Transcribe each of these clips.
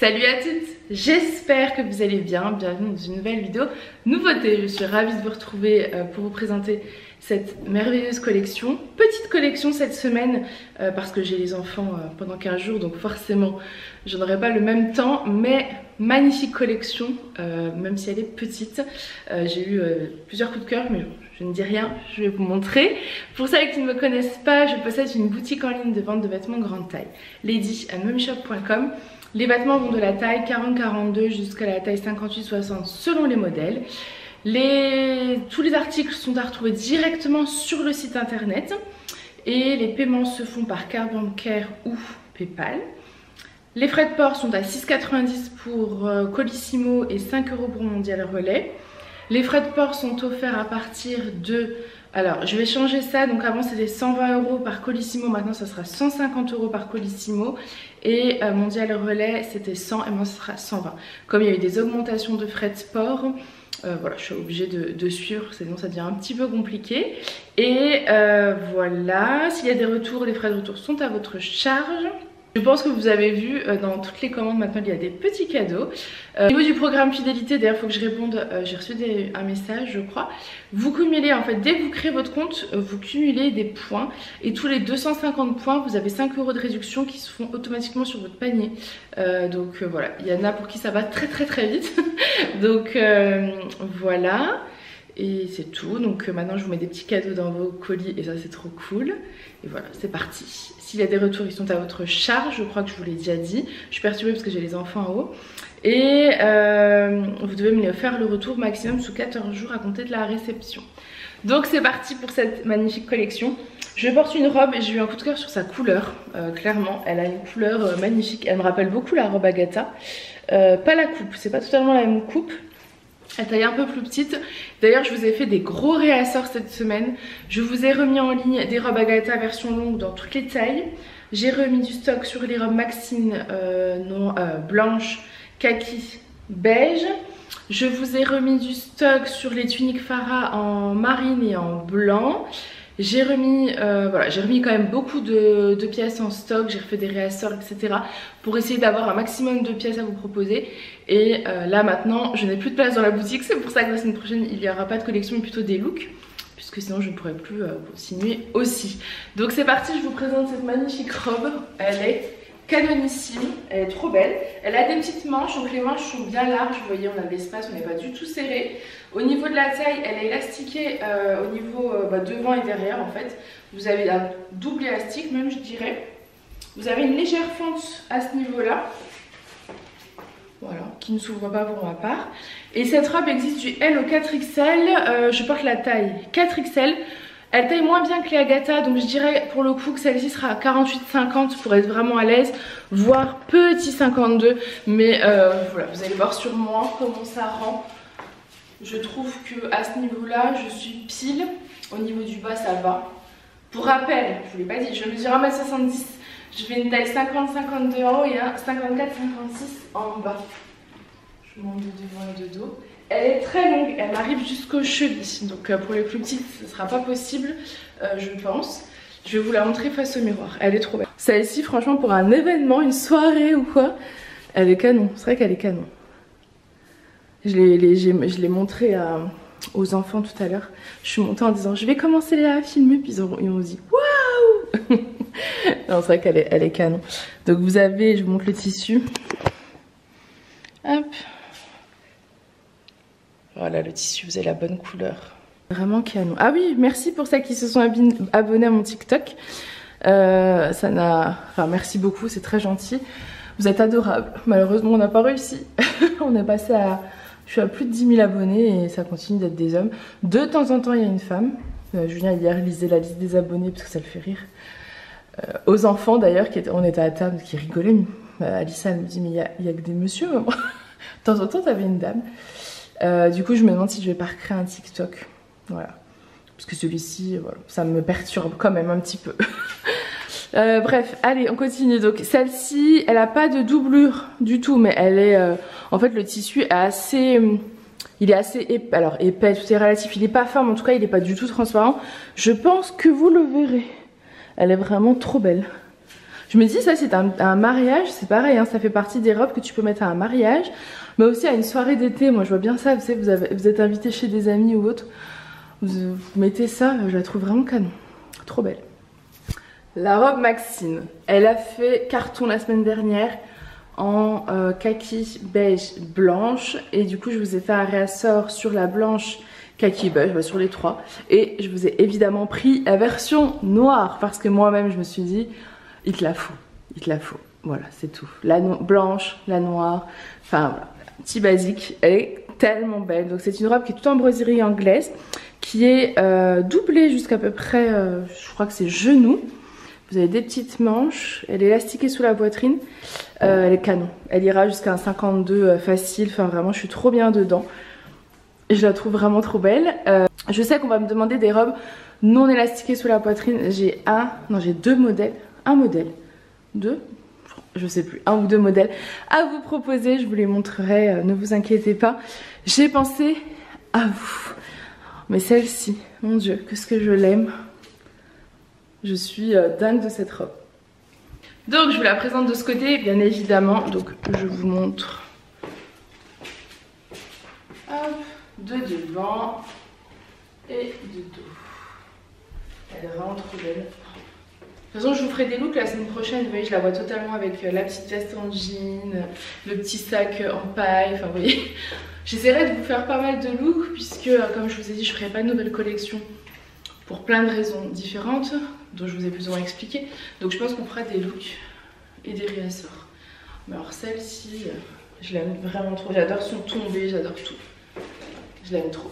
Salut à toutes, j'espère que vous allez bien, bienvenue dans une nouvelle vidéo nouveauté. Je suis ravie de vous retrouver pour vous présenter cette merveilleuse collection. Petite collection cette semaine parce que j'ai les enfants pendant 15 jours, donc forcément je n'aurai pas le même temps, mais magnifique collection, même si elle est petite. J'ai eu plusieurs coups de cœur, mais je ne dis rien, je vais vous montrer. Pour celles qui ne me connaissent pas, je possède une boutique en ligne de vente de vêtements grande taille, lady@mummyshop.com. Les vêtements vont de la taille 40-42 jusqu'à la taille 58-60 selon les modèles. Tous les articles sont à retrouver directement sur le site internet. Et les paiements se font par carte bancaire ou PayPal. Les frais de port sont à 6,90 pour Colissimo et 5 € pour Mondial Relais. Les frais de port sont offerts à partir de... Alors, je vais changer ça. Donc avant, c'était 120 € par Colissimo. Maintenant, ça sera 150 € par Colissimo. Et Mondial Relais, c'était 100 et maintenant, ce sera 120. Comme il y a eu des augmentations de frais de port, voilà, je suis obligée de suivre. Sinon, ça devient un petit peu compliqué. Et voilà. S'il y a des retours, les frais de retour sont à votre charge. Je pense que vous avez vu dans toutes les commandes maintenant il y a des petits cadeaux. Au niveau du programme fidélité, d'ailleurs il faut que je réponde, j'ai reçu un message je crois. Vous cumulez en fait, dès que vous créez votre compte, vous cumulez des points. Et tous les 250 points, vous avez 5 € de réduction qui se font automatiquement sur votre panier. Donc voilà, il y en a pour qui ça va très vite. Donc voilà. Et c'est tout, donc maintenant je vous mets des petits cadeaux dans vos colis et ça c'est trop cool. Et voilà, c'est parti. S'il y a des retours, ils sont à votre charge, je crois que je vous l'ai déjà dit. Je suis perturbée parce que j'ai les enfants en haut. Et vous devez me faire le retour maximum sous 14 jours à compter de la réception. Donc c'est parti pour cette magnifique collection. Je porte une robe et j'ai eu un coup de cœur sur sa couleur, clairement. Elle a une couleur magnifique, elle me rappelle beaucoup la robe Agatha. Pas la coupe, c'est pas totalement la même coupe. La taille un peu plus petite. D'ailleurs je vous ai fait des gros réassorts cette semaine. Je vous ai remis en ligne des robes Agatha version longue dans toutes les tailles. J'ai remis du stock sur les robes Maxine blanche, kaki, beige. Je vous ai remis du stock sur les tuniques Farah en marine et en blanc. J'ai remis, voilà, j'ai remis quand même beaucoup de pièces en stock, j'ai refait des réassorts, etc. pour essayer d'avoir un maximum de pièces à vous proposer. Et là maintenant, je n'ai plus de place dans la boutique, c'est pour ça que la semaine prochaine, il n'y aura pas de collection, mais plutôt des looks. Puisque sinon, je ne pourrais plus continuer aussi. Donc c'est parti, je vous présente cette magnifique robe. Elle est canonissime, elle est trop belle. Elle a des petites manches, donc les manches sont bien larges. Vous voyez, on a de l'espace, on n'est pas du tout serré. Au niveau de la taille, elle est élastiquée au niveau devant et derrière en fait. Vous avez un double élastique même je dirais. Vous avez une légère fente à ce niveau-là. Voilà, qui ne s'ouvre pas pour ma part. Et cette robe existe du L au 4XL. Je porte la taille 4XL. Elle taille moins bien que les Agatha, donc je dirais pour le coup que celle-ci sera à 48-50 pour être vraiment à l'aise, voire petit 52. Mais voilà, vous allez voir sur moi comment ça rend. Je trouve que à ce niveau-là, je suis pile. Au niveau du bas, ça va. Pour rappel, je ne vous l'ai pas dit, je mesure 1m70. Je fais une taille 50-52 en haut et un 54-56 en bas. Je monte de devant et de dos. Elle est très longue, elle m'arrive jusqu'aux chevilles. Donc pour les plus petites, ce ne sera pas possible, je pense. Je vais vous la montrer face au miroir. Elle est trop belle. Celle-ci, franchement, pour un événement, une soirée ou quoi, elle est canon. C'est vrai qu'elle est canon. Je l'ai montré aux enfants tout à l'heure. Je suis montée en disant je vais commencer à filmer, puis ils m'ont dit waouh. Non, c'est vrai qu'elle est canon. Donc vous avez, je vous montre le tissu. Hop. Voilà le tissu, vous avez la bonne couleur. Vraiment canon. Ah oui, merci pour celles qui se sont abonnées à mon TikTok. Enfin, merci beaucoup, c'est très gentil. Vous êtes adorables. Malheureusement, on n'a pas réussi. On est passé à... Je suis à plus de 10 000 abonnés et ça continue d'être des hommes. De temps en temps, il y a une femme. Julien, hier, lisait la liste des abonnés parce que ça le fait rire. Aux enfants, d'ailleurs, on était à table, qui rigolaient. Alissa, elle me dit, mais il y a que des messieurs, maman. De temps en temps, t'avais une dame. Du coup, je me demande si je vais pas recréer un TikTok. Voilà. Parce que celui-ci, voilà, ça me perturbe quand même un petit peu. Bref, allez, on continue. Donc celle-ci, elle a pas de doublure du tout, mais elle est... en fait, le tissu est assez... il est assez épais. Alors, épais, tout est relatif. Il est pas ferme, en tout cas, il est pas du tout transparent. Je pense que vous le verrez. Elle est vraiment trop belle. Je me dis ça c'est un mariage, c'est pareil, hein, ça fait partie des robes que tu peux mettre à un mariage, mais aussi à une soirée d'été. Moi je vois bien ça, vous savez, vous êtes invité chez des amis ou autre, vous mettez ça, je la trouve vraiment canon, trop belle. La robe Maxine, elle a fait carton la semaine dernière en kaki beige blanche, et du coup je vous ai fait un réassort sur la blanche kaki beige, sur les trois, et je vous ai évidemment pris la version noire parce que moi-même je me suis dit il te la faut, il te la faut, voilà c'est tout, la blanche, la noire, enfin voilà, petit basique, elle est tellement belle. Donc c'est une robe qui est toute en broderie anglaise, qui est doublée jusqu'à peu près, je crois que c'est genou. Vous avez des petites manches, elle est élastiquée sous la poitrine, elle est canon, elle ira jusqu'à un 52 facile, enfin vraiment je suis trop bien dedans. Et je la trouve vraiment trop belle. Je sais qu'on va me demander des robes non élastiquées sous la poitrine, j'ai deux modèles, un modèle, deux, je sais plus, un ou deux modèles à vous proposer, je vous les montrerai, ne vous inquiétez pas. J'ai pensé à vous, mais celle-ci, mon Dieu, qu'est-ce que je l'aime. Je suis dingue de cette robe. Donc je vous la présente de ce côté, bien évidemment. Donc je vous montre. Hop, de devant et de dos. Elle est vraiment trop belle. De toute façon je vous ferai des looks la semaine prochaine. Vous voyez, je la vois totalement avec la petite veste en jean, le petit sac en paille. Enfin vous voyez, j'essaierai de vous faire pas mal de looks puisque comme je vous ai dit, je ferai pas de nouvelle collection pour plein de raisons différentes dont je vous ai plus ou moins expliqué. Donc je pense qu'on fera des looks et des réassorts. Mais alors celle-ci, je l'aime vraiment trop. J'adore son tombé, j'adore tout. Je l'aime trop.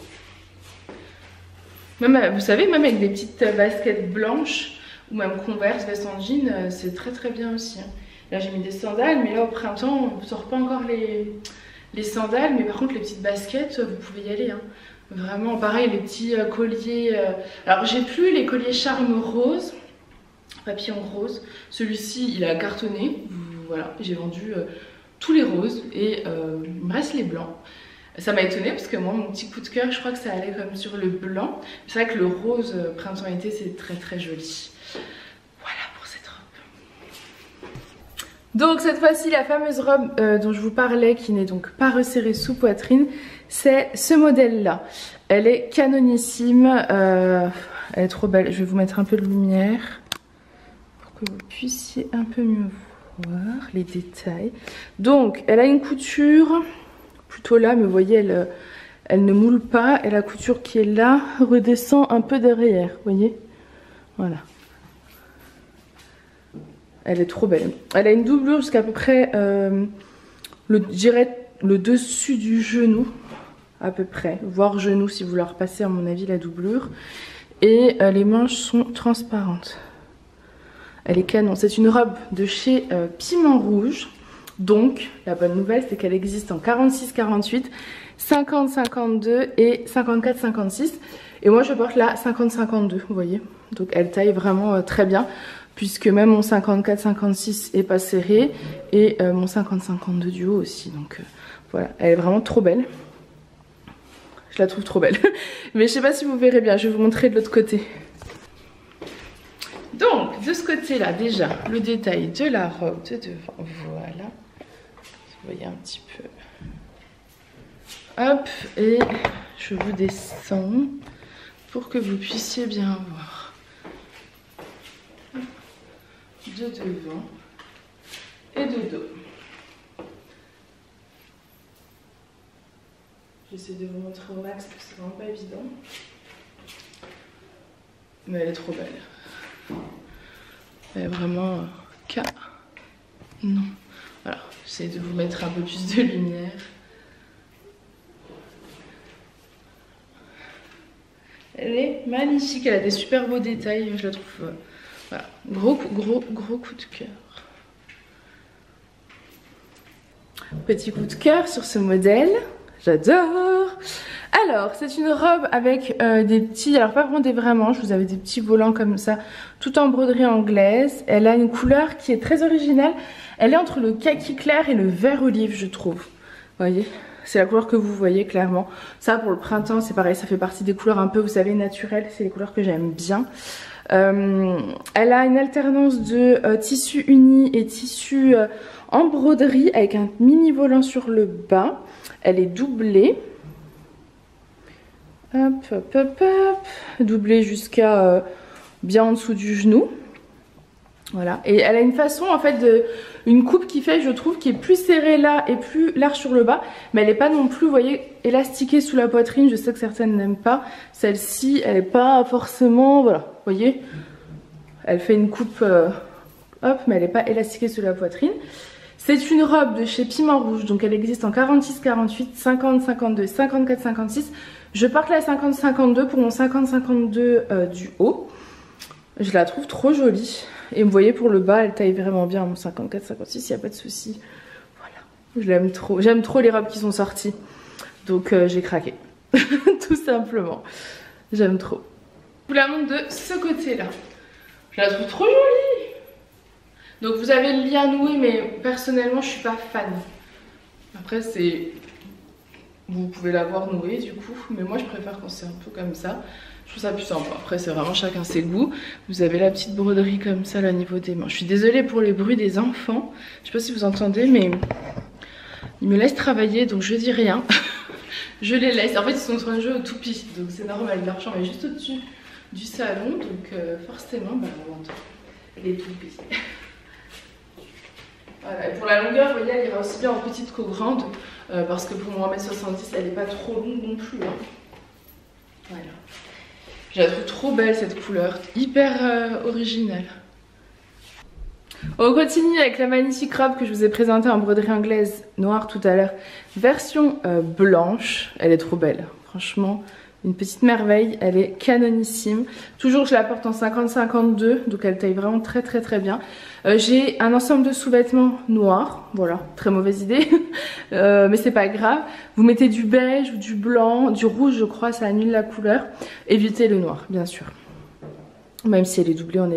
Même, vous savez, même avec des petites baskets blanches ou même Converse, veste en jean, c'est très très bien aussi. Hein. Là j'ai mis des sandales, mais là au printemps, on ne sort pas encore les sandales. Mais par contre les petites baskets, vous pouvez y aller. Hein. Vraiment pareil, les petits colliers. Alors j'ai plus les colliers charme rose, papillon rose. Celui-ci il a cartonné. Voilà, j'ai vendu tous les roses et il me reste les blancs. Ça m'a étonnée parce que moi mon petit coup de cœur, je crois que ça allait comme sur le blanc. C'est vrai que le rose printemps-été c'est très très joli. Voilà pour cette robe. Donc cette fois-ci la fameuse robe dont je vous parlais, qui n'est donc pas resserrée sous poitrine, c'est ce modèle là. Elle est canonissime, elle est trop belle. Je vais vous mettre un peu de lumière pour que vous puissiez un peu mieux voir les détails. Donc elle a une couture plutôt là, mais vous voyez elle ne moule pas, et la couture qui est là redescend un peu derrière, vous voyez, voilà. Elle est trop belle. Elle a une doublure jusqu'à peu près je dirais le dessus du genou à peu près, voire genou si vous la repassez à mon avis la doublure, et les manches sont transparentes. Elle est canon. C'est une robe de chez Piment Rouge. Donc la bonne nouvelle c'est qu'elle existe en 46-48, 50-52 et 54-56, et moi je porte la 50-52, vous voyez, donc elle taille vraiment très bien, puisque même mon 54-56 est pas serré, et mon 50-52 du haut aussi. Donc voilà, elle est vraiment trop belle. Je la trouve trop belle. Mais je sais pas si vous verrez bien, je vais vous montrer de l'autre côté. Donc de ce côté là, déjà le détail de la robe de devant, voilà. Vous voyez un petit peu. Hop, et je vous descends pour que vous puissiez bien voir. De devant et de dos. J'essaie de vous montrer au max parce que c'est vraiment pas évident. Mais elle est trop belle. Elle est vraiment non. Voilà, j'essaie de vous mettre un peu plus de lumière. Elle est magnifique, elle a des super beaux détails, je la trouve. Voilà, gros coup de cœur. Petit coup de cœur sur ce modèle, j'adore. Alors, c'est une robe avec des petits, alors pas vraiment des vrais manches, vous avez des petits volants comme ça, tout en broderie anglaise. Elle a une couleur qui est très originale. Elle est entre le kaki clair et le vert olive, je trouve. Vous voyez, c'est la couleur que vous voyez clairement. Ça, pour le printemps, c'est pareil, ça fait partie des couleurs un peu, vous savez, naturelles. C'est les couleurs que j'aime bien. Elle a une alternance de tissu uni et tissu en broderie avec un mini volant sur le bas. Elle est doublée. Hop, hop, hop, hop. Doublée jusqu'à bien en dessous du genou. Voilà. Et elle a une façon en fait une coupe qui fait, je trouve, qui est plus serrée là et plus large sur le bas. Mais elle n'est pas non plus, vous voyez, élastiquée sous la poitrine. Je sais que certaines n'aiment pas. Celle-ci, elle n'est pas forcément, voilà, vous voyez. Elle fait une coupe, hop, mais elle n'est pas élastiquée sous la poitrine. C'est une robe de chez Piment Rouge. Donc elle existe en 46, 48, 50, 52, 54, 56. Je porte la 50, 52 pour mon 50, 52 du haut. Je la trouve trop jolie. Et vous voyez, pour le bas, elle taille vraiment bien mon 54, 56, il n'y a pas de souci. Voilà, je l'aime trop. J'aime trop les robes qui sont sorties. Donc j'ai craqué. Tout simplement. J'aime trop. Je vous la montre de ce côté-là. Je la trouve trop jolie. Donc vous avez le lien noué, mais personnellement, je suis pas fan. Après, c'est... Vous pouvez l'avoir noué du coup, mais moi je préfère quand c'est un peu comme ça. Je trouve ça plus sympa. Après c'est vraiment chacun ses goûts. Vous avez la petite broderie comme ça là au niveau des mains. Je suis désolée pour les bruits des enfants. Je sais pas si vous entendez, mais ils me laissent travailler donc je dis rien. Je les laisse. En fait ils sont en train de jouer au toupie, donc c'est normal. Leur chambre est juste au-dessus du salon, donc forcément bah, on entend les toupies. Voilà. Et pour la longueur, vous voyez, elle ira aussi bien en petite qu'au grande. Parce que pour mon 1m70, elle n'est pas trop longue non plus. Hein. Voilà. Je la trouve trop belle cette couleur, hyper originale. On continue avec la magnifique robe que je vous ai présentée en broderie anglaise noire tout à l'heure. Version blanche, elle est trop belle, franchement. Une petite merveille, elle est canonissime. Toujours je la porte en 50-52, donc elle taille vraiment très très très bien. J'ai un ensemble de sous-vêtements noirs, voilà, très mauvaise idée, mais c'est pas grave. Vous mettez du beige ou du blanc, du rouge je crois, ça annule la couleur. Évitez le noir, bien sûr. Même si elle est doublée, on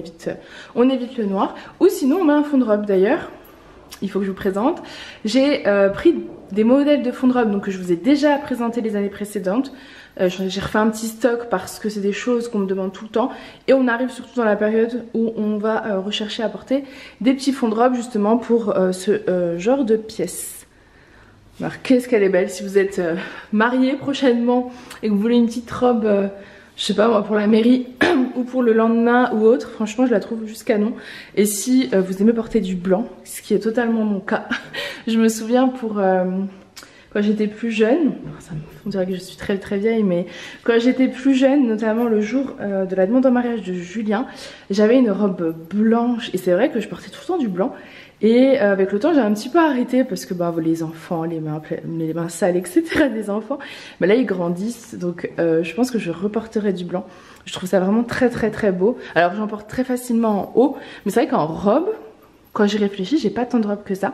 évite le noir. Ou sinon on met un fond de robe d'ailleurs. Il faut que je vous présente. J'ai pris des modèles de fond de robe donc, que je vous ai déjà présenté les années précédentes. J'ai refait un petit stock parce que c'est des choses qu'on me demande tout le temps. Et on arrive surtout dans la période où on va rechercher à porter des petits fonds de robe justement pour ce genre de pièces. Alors qu'est-ce qu'elle est belle. Si vous êtes marié prochainement et que vous voulez une petite robe... je sais pas moi, pour la mairie ou pour le lendemain ou autre, franchement je la trouve juste canon. Et si vous aimez porter du blanc, ce qui est totalement mon cas, je me souviens pour quand j'étais plus jeune, on dirait que je suis très très vieille, mais quand j'étais plus jeune, notamment le jour de la demande en mariage de Julien, j'avais une robe blanche et c'est vrai que je portais tout le temps du blanc. Et avec le temps j'ai un petit peu arrêté parce que bah, les enfants, les mains sales etc des enfants, mais là ils grandissent donc je pense que je reporterai du blanc. Je trouve ça vraiment très très très beau. Alors j'en porte très facilement en haut, mais c'est vrai qu'en robe, quand j'y réfléchis, j'ai pas tant de robes que ça,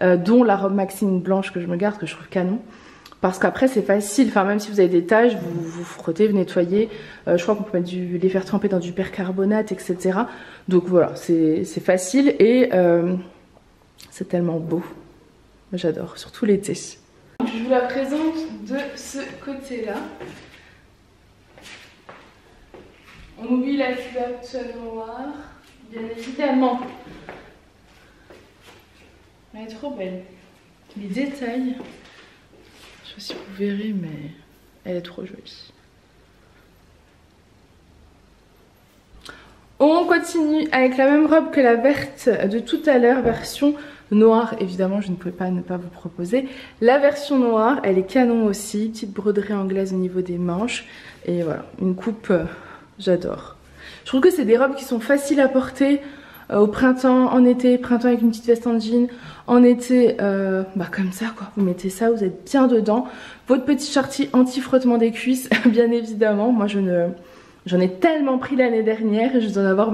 dont la robe Maxine blanche que je me garde, que je trouve canon. Parce qu'après c'est facile, enfin même si vous avez des taches, vous frottez, vous nettoyez. Je crois qu'on peut mettre les faire tremper dans du percarbonate etc. Donc voilà, c'est facile et... c'est tellement beau, j'adore, surtout l'été. Je vous la présente de ce côté-là. On oublie la culotte noire, bien évidemment. Elle est trop belle. Les détails, je sais pas si vous verrez, mais elle est trop jolie. On continue avec la même robe que la verte de tout à l'heure, version noire. Évidemment, je ne pouvais pas ne pas vous proposer la version noire. Elle est canon aussi, petite broderie anglaise au niveau des manches. Et voilà, une coupe, j'adore. Je trouve que c'est des robes qui sont faciles à porter au printemps, en été. Printemps avec une petite veste en jean. En été, bah comme ça quoi, vous mettez ça, vous êtes bien dedans. Votre petit shorty anti-frottement des cuisses, bien évidemment. Moi j'en ai tellement pris l'année dernière et je dois en avoir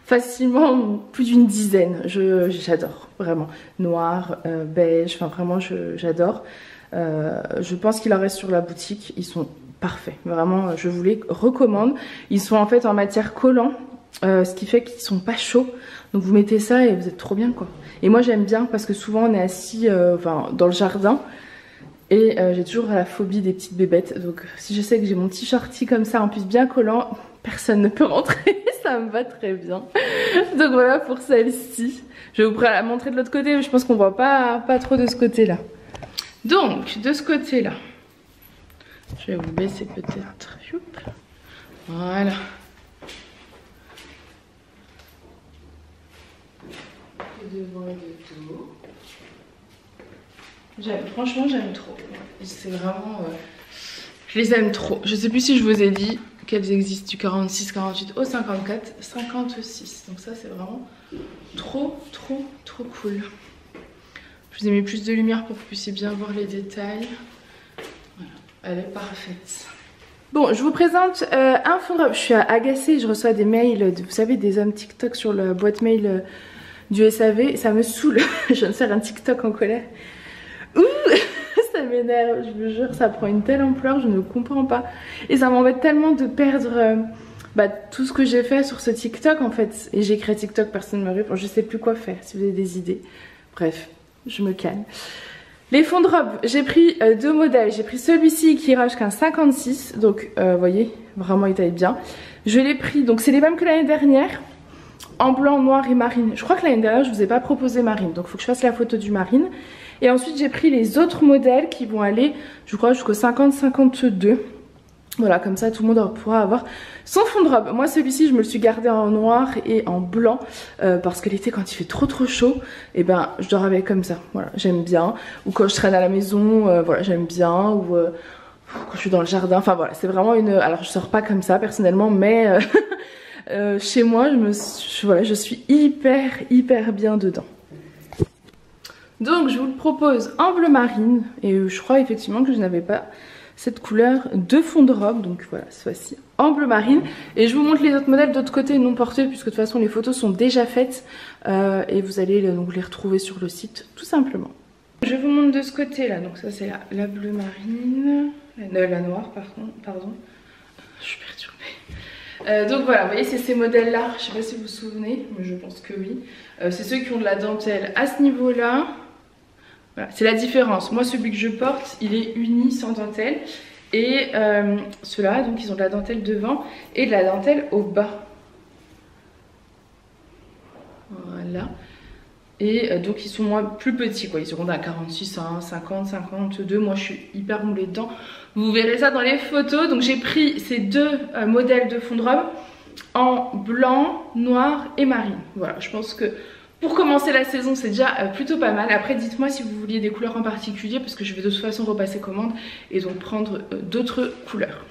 facilement plus d'une dizaine. J'adore, vraiment. Noir, beige, enfin vraiment j'adore. Je pense qu'il en reste sur la boutique, ils sont parfaits. Vraiment, je vous les recommande. Ils sont en fait en matière collant, ce qui fait qu'ils sont pas chauds. Donc vous mettez ça et vous êtes trop bien quoi. Et moi j'aime bien parce que souvent on est assis dans le jardin. Et j'ai toujours la phobie des petites bébêtes. Donc si je sais que j'ai mon petit shorty comme ça en plus bien collant, personne ne peut rentrer. Ça me va très bien. Donc voilà pour celle-ci. Je vais vous la montrer de l'autre côté, mais je pense qu'on voit pas trop de ce côté-là. Donc de ce côté-là, je vais vous baisser peut-être. Voilà. Devant et de dos. Franchement j'aime trop. C'est vraiment... je les aime trop. Je sais plus si je vous ai dit qu'elles existent du 46, 48 au 54, 56. Donc ça c'est vraiment trop cool. Je vous ai mis plus de lumière pour que vous puissiez bien voir les détails. Voilà, elle est parfaite. Bon, je vous présente un fond de robe. Je suis agacée, je reçois des mails, vous savez, des hommes TikTok sur la boîte mail du SAV. Ça me saoule. Je viens de faire un TikTok en colère. Ouh, ça m'énerve, je vous jure, ça prend une telle ampleur, je ne comprends pas. Et ça m'embête tellement de perdre tout ce que j'ai fait sur ce TikTok en fait. Et j'ai créé TikTok, personne ne me répond, je sais plus quoi faire, si vous avez des idées. Bref, je me calme. Les fonds de robe, j'ai pris deux modèles. J'ai pris celui-ci qui ira jusqu'à un 56, donc vous voyez, vraiment il taille bien. Je l'ai pris, donc c'est les mêmes que l'année dernière, en blanc, noir et marine. Je crois que l'année dernière je vous ai pas proposé marine, donc il faut que je fasse la photo du marine. Et ensuite j'ai pris les autres modèles qui vont aller, je crois, jusqu'au 50-52. Voilà, comme ça tout le monde pourra avoir son fond de robe. Moi celui-ci je me le suis gardé en noir et en blanc parce que l'été quand il fait trop chaud, et ben je dors avec comme ça. Voilà, j'aime bien. Ou quand je traîne à la maison, voilà, j'aime bien. Ou quand je suis dans le jardin, enfin voilà, c'est vraiment une... Alors je sors pas comme ça personnellement, mais chez moi je suis hyper bien dedans. Donc je vous le propose en bleu marine et je crois effectivement que je n'avais pas cette couleur de fond de robe, donc voilà, cette fois-ci en bleu marine. Et je vous montre les autres modèles d'autre côté non portés puisque de toute façon les photos sont déjà faites et vous allez donc les retrouver sur le site tout simplement. Je vous montre de ce côté là, donc ça c'est la bleu marine, la noire pardon, je suis perturbée. Donc voilà, vous voyez c'est ces modèles là, je sais pas si vous vous souvenez, mais je pense que oui. C'est ceux qui ont de la dentelle à ce niveau là. Voilà, c'est la différence. Moi celui que je porte il est uni sans dentelle. Et ceux-là donc ils ont de la dentelle devant et de la dentelle au bas. Voilà. Et donc ils sont plus petits quoi. Ils seront d'un 46 à 50, 52. Moi je suis hyper moulée dedans. Vous verrez ça dans les photos. Donc j'ai pris ces deux modèles de fond de robe en blanc, noir et marine. Voilà, je pense que pour commencer la saison c'est déjà plutôt pas mal. Après dites-moi si vous vouliez des couleurs en particulier parce que je vais de toute façon repasser commande et donc prendre d'autres couleurs.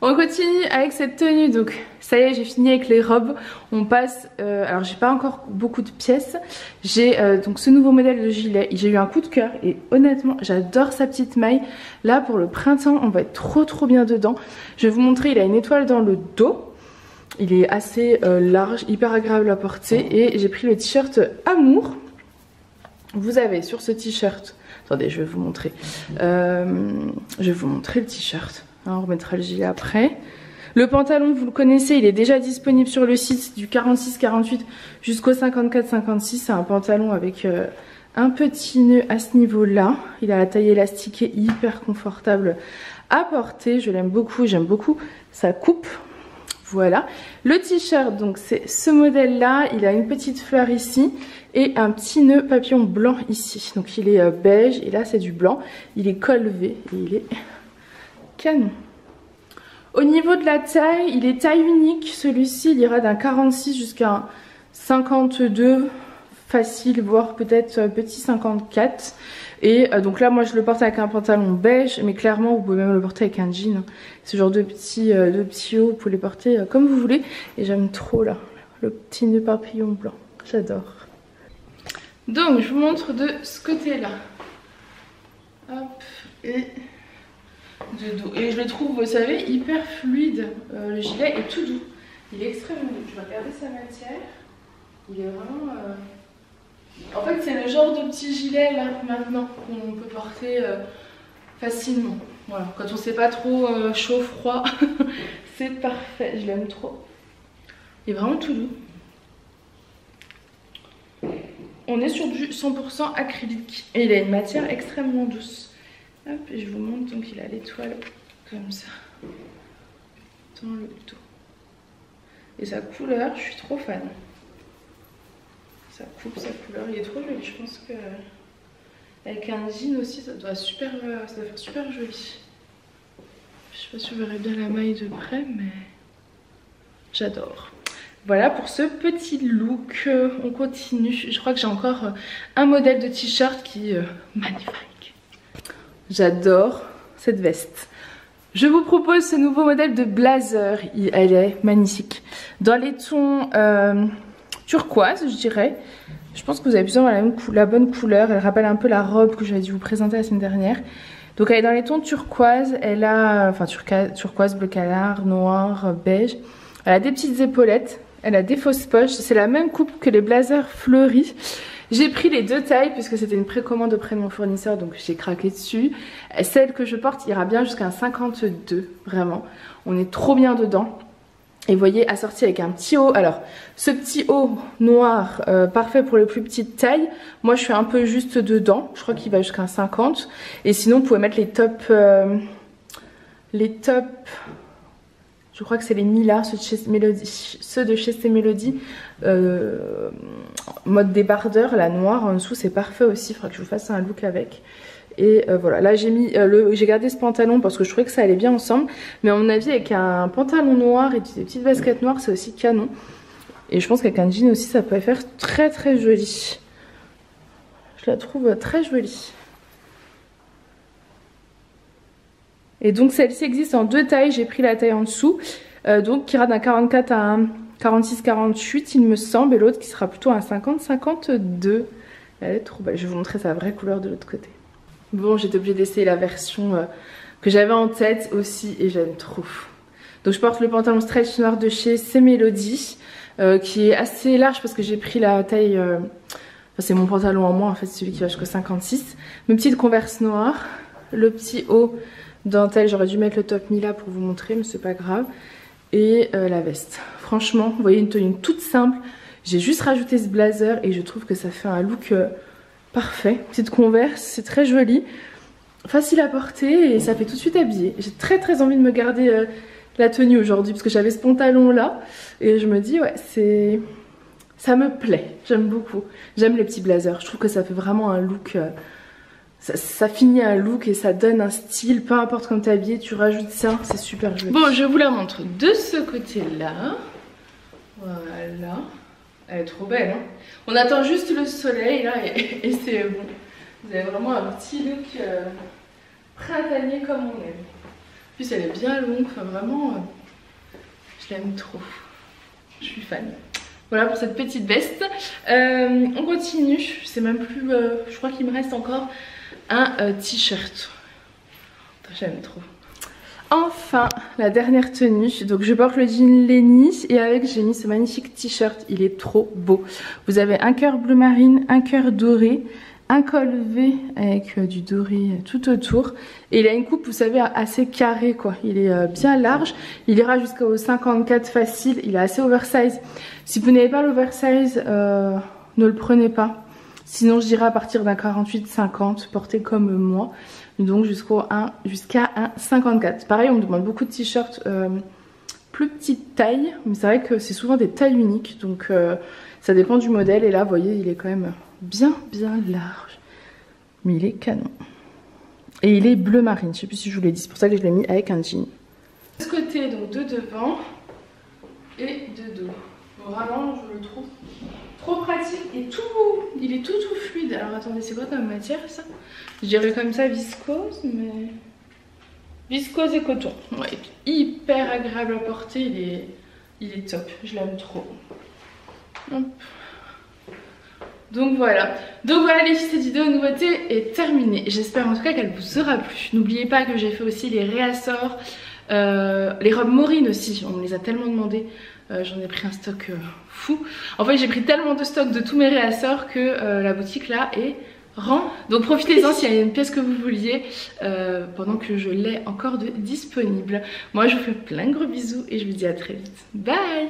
On continue avec cette tenue, donc ça y est j'ai fini avec les robes. On passe, alors j'ai pas encore beaucoup de pièces. J'ai donc ce nouveau modèle de gilet, j'ai eu un coup de cœur et honnêtement j'adore sa petite maille. Là pour le printemps on va être trop bien dedans. Je vais vous montrer, il a une étoile dans le dos. Il est assez large, hyper agréable à porter et j'ai pris le t-shirt Amour. Vous avez sur ce t-shirt, attendez je vais vous montrer, je vais vous montrer le t-shirt, on remettra le gilet après. Le pantalon vous le connaissez, il est déjà disponible sur le site du 46-48 jusqu'au 54-56, c'est un pantalon avec un petit nœud à ce niveau là, il a la taille élastiquée hyper confortable à porter, je l'aime beaucoup, j'aime beaucoup sa coupe. Voilà, le t-shirt donc c'est ce modèle là, il a une petite fleur ici et un petit nœud papillon blanc ici. Donc il est beige et là c'est du blanc, il est col V et il est canon. Au niveau de la taille, il est taille unique, celui-ci il ira d'un 46 jusqu'à un 52 facile, voire peut-être petit 54. Et donc là moi je le porte avec un pantalon beige, mais clairement vous pouvez même le porter avec un jean. Ce genre de petits hauts, vous pouvez les porter comme vous voulez. Et j'aime trop là, le petit nœud papillon blanc, j'adore. Donc je vous montre de ce côté là. Hop, et de dos. Et je le trouve, vous savez, hyper fluide. Le gilet est tout doux. Il est extrêmement doux. Je vais regarder sa matière. Il est vraiment... En fait c'est le genre de petit gilet là maintenant qu'on peut porter facilement. Voilà, quand on sait pas trop chaud, froid, c'est parfait, je l'aime trop. Il est vraiment tout doux. On est sur du 100% acrylique et il a une matière extrêmement douce. Hop, et je vous montre, donc il a l'étoile comme ça, dans le dos. Et sa couleur, je suis trop fan. Ça coupe, sa couleur, il est trop joli. Je pense que avec un jean aussi, ça doit faire super joli. Je sais pas si vous verrez bien la maille de près, mais j'adore. Voilà pour ce petit look. On continue. Je crois que j'ai encore un modèle de t-shirt qui est magnifique. J'adore cette veste. Je vous propose ce nouveau modèle de blazer. Elle est magnifique. Dans les tons turquoise, je dirais. Je pense que vous avez besoin d'avoir la bonne couleur. Elle rappelle un peu la robe que j'avais dû vous présenter la semaine dernière. Donc elle est dans les tons turquoise. Elle a, enfin turquoise, bleu canard, noir, beige. Elle a des petites épaulettes. Elle a des fausses poches. C'est la même coupe que les blazers fleuris. J'ai pris les deux tailles puisque c'était une précommande auprès de mon fournisseur, donc j'ai craqué dessus. Celle que je porte ira bien jusqu'à un 52, vraiment. On est trop bien dedans. Et vous voyez, assorti avec un petit haut. Alors, ce petit haut noir, parfait pour les plus petites tailles. Moi, je suis un peu juste dedans. Je crois qu'il va jusqu'à un 50. Et sinon, vous pouvez mettre les tops... je crois que c'est les Mila, ceux de chez C Melody, mode débardeur, la noire en dessous, c'est parfait aussi. Il faudra que je vous fasse un look avec. Et voilà, là j'ai mis j'ai gardé ce pantalon parce que je trouvais que ça allait bien ensemble. Mais à mon avis, avec un pantalon noir et des petites baskets noires, c'est aussi canon. Et je pense qu'avec un jean aussi, ça peut faire très très joli. Je la trouve très jolie. Et donc celle-ci existe en deux tailles, j'ai pris la taille en dessous, donc qui ira d'un 44 à un 46-48 il me semble, et l'autre qui sera plutôt un 50-52. Elle est trop belle, je vais vous montrer sa vraie couleur de l'autre côté. Bon, j'étais obligée d'essayer la version que j'avais en tête aussi et j'aime trop. Donc je porte le pantalon stretch noir de chez C Melody, qui est assez large parce que j'ai pris la taille... Enfin, c'est mon pantalon en moins en fait, celui qui va jusqu'au 56. Mes petites converses noires, le petit haut dentelle, j'aurais dû mettre le top Mila pour vous montrer, mais c'est pas grave. Et la veste. Franchement, vous voyez, une tenue toute simple. J'ai juste rajouté ce blazer et je trouve que ça fait un look parfait. Petite converse, c'est très joli. Facile à porter et ça fait tout de suite habillé. J'ai très très envie de me garder la tenue aujourd'hui parce que j'avais ce pantalon là. Et je me dis, ouais, ça me plaît. J'aime beaucoup. J'aime les petits blazers. Je trouve que ça fait vraiment un look... Ça finit un look et ça donne un style, peu importe quand t'es habillée, tu rajoutes ça, c'est super joli. Bon, je vous la montre de ce côté-là. Voilà. Elle est trop belle, hein. On attend juste le soleil là et c'est bon. Vous avez vraiment un petit look printanier comme on aime. En plus, elle est bien longue, enfin vraiment, je l'aime trop. Je suis fan. Voilà pour cette petite veste. On continue, je sais même plus, je crois qu'il me reste encore un t-shirt. J'aime trop. Enfin, la dernière tenue. Donc je porte le jean Lenny et avec j'ai mis ce magnifique t-shirt. Il est trop beau. Vous avez un cœur bleu marine, un cœur doré, un col V avec du doré tout autour. Et il a une coupe, vous savez, assez carrée quoi. Il est bien large. Il ira jusqu'au 54 facile. Il est assez oversize. Si vous n'avez pas l'oversize, ne le prenez pas. Sinon, je dirais à partir d'un 48-50, porté comme moi. Donc jusqu'à un 54. Pareil, on me demande beaucoup de t-shirts plus petite taille. Mais c'est vrai que c'est souvent des tailles uniques. Donc ça dépend du modèle. Et là, vous voyez, il est quand même bien large. Mais il est canon. Et il est bleu marine. Je sais plus si je vous l'ai dit. C'est pour ça que je l'ai mis avec un jean. De ce côté, donc de devant et de dos. Vraiment, je le trouve trop pratique et tout, il est tout fluide. Alors attendez, c'est quoi comme matière ça? Je dirais comme ça viscose, mais viscose et coton. Ouais, hyper agréable à porter, il est top, je l'aime trop. Hop. Donc voilà les filles, cette vidéo nouveauté est terminée. J'espère en tout cas qu'elle vous aura plu. N'oubliez pas que j'ai fait aussi les réassorts, les robes Maureen aussi, on me les a tellement demandé. J'en ai pris un stock fou. En fait j'ai pris tellement de stock de tous mes réassorts que la boutique là est remplie. Donc profitez-en s'il y a une pièce que vous vouliez pendant que je l'ai encore disponible. Moi je vous fais plein de gros bisous et je vous dis à très vite. Bye.